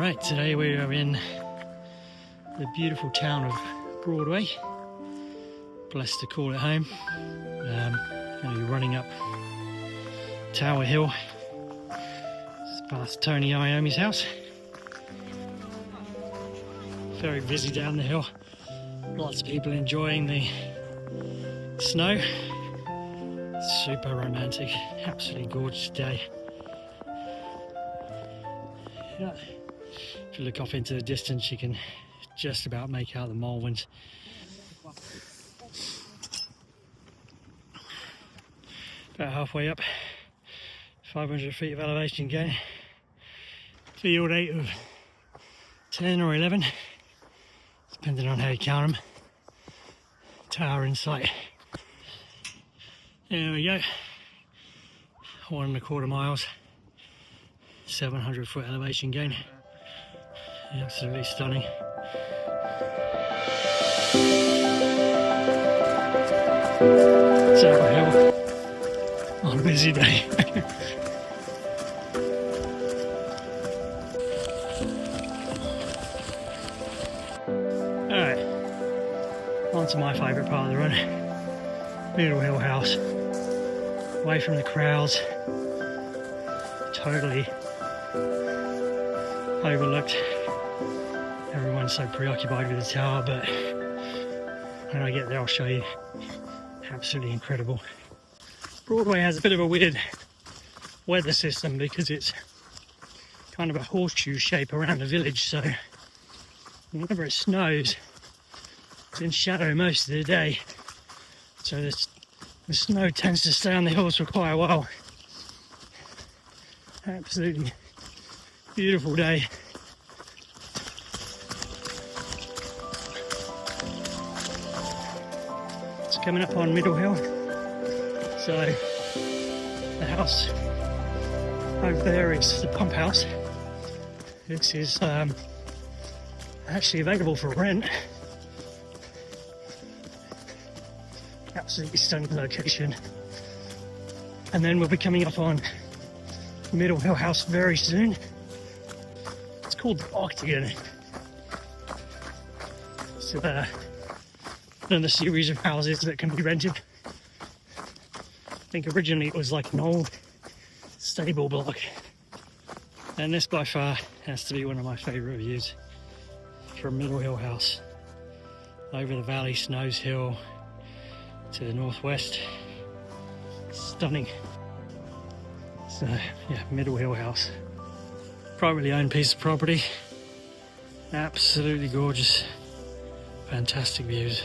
Alright, today we are in the beautiful town of Broadway. Blessed to call it home. Going to be running up Tower Hill. It's past Tony Iommi's house. Very busy down the hill. Lots of people enjoying the snow. Super romantic. Absolutely gorgeous day. Yeah. If you look off into the distance, you can just about make out the Malverns. About halfway up, 500 feet of elevation gain. Field 8 of 10 or 11, depending on how you count them. Tower in sight. There we go. 1.25 miles, 700 foot elevation gain. Absolutely stunning. Tower Hill on a busy day. Alright, on to my favourite part of the run. Middle Hill House. Away from the crowds. Totally overlooked. Everyone's so preoccupied with the tower, but when I get there I'll show you. Absolutely incredible. Broadway has a bit of a weird weather system because it's kind of a horseshoe shape around the village, so whenever it snows it's in shadow most of the day, so the snow tends to stay on the hills for quite a while. Absolutely beautiful day. It's coming up on Middle Hill, so the house over there is the pump house. This is actually available for rent. Absolutely stunning location. And then we'll be coming up on Middle Hill House very soon. It's called the Octagon. It's another series of houses that can be rented. I think originally it was like an old stable block, and this by far has to be one of my favourite views from Middle Hill House. Over the valley, Snows Hill to the northwest. Stunning. So yeah, Middle Hill House. Privately owned piece of property. Absolutely gorgeous. Fantastic views.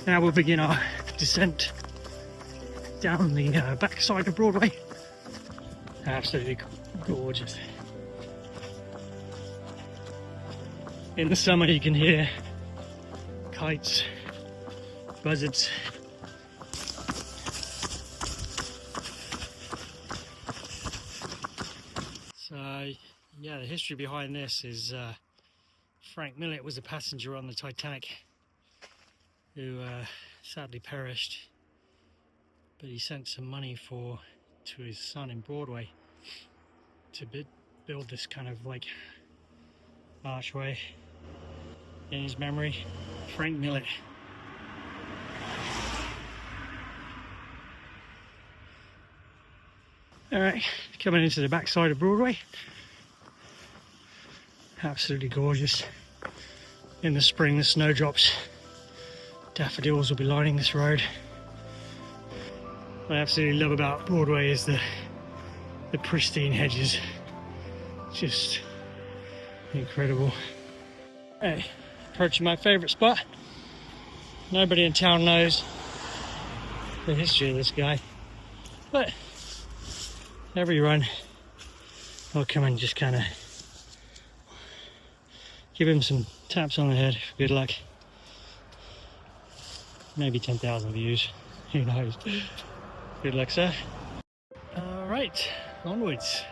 Now we'll begin our descent down the backside of Broadway. Absolutely gorgeous. In the summer you can hear kites, buzzards. So yeah, the history behind this is Frank Millet was a passenger on the Titanic who sadly perished, but he sent some money to his son in Broadway to build this kind of like archway in his memory. Frank Millet. Alright, coming into the backside of Broadway. Absolutely gorgeous. In the spring, the snowdrops, daffodils will be lining this road. What I absolutely love about Broadway is the pristine hedges. Just incredible. Hey, approaching my favourite spot. Nobody in town knows the history of this guy, but every run I'll come and just kind of give him some taps on the head for good luck. Maybe 10,000 views, who knows. Good luck, sir. Alright, onwards.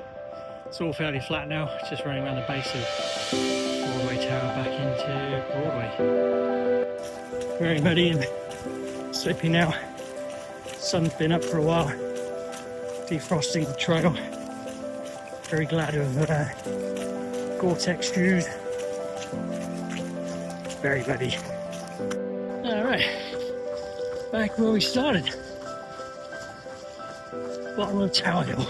It's all fairly flat now, just running around the base of Broadway Tower back into Broadway. Very muddy and slippy now. Sun's been up for a while, defrosting the trail. Very glad to have Gore-Tex shoes. Very muddy. Alright, back where we started. Bottom of Tower Hill.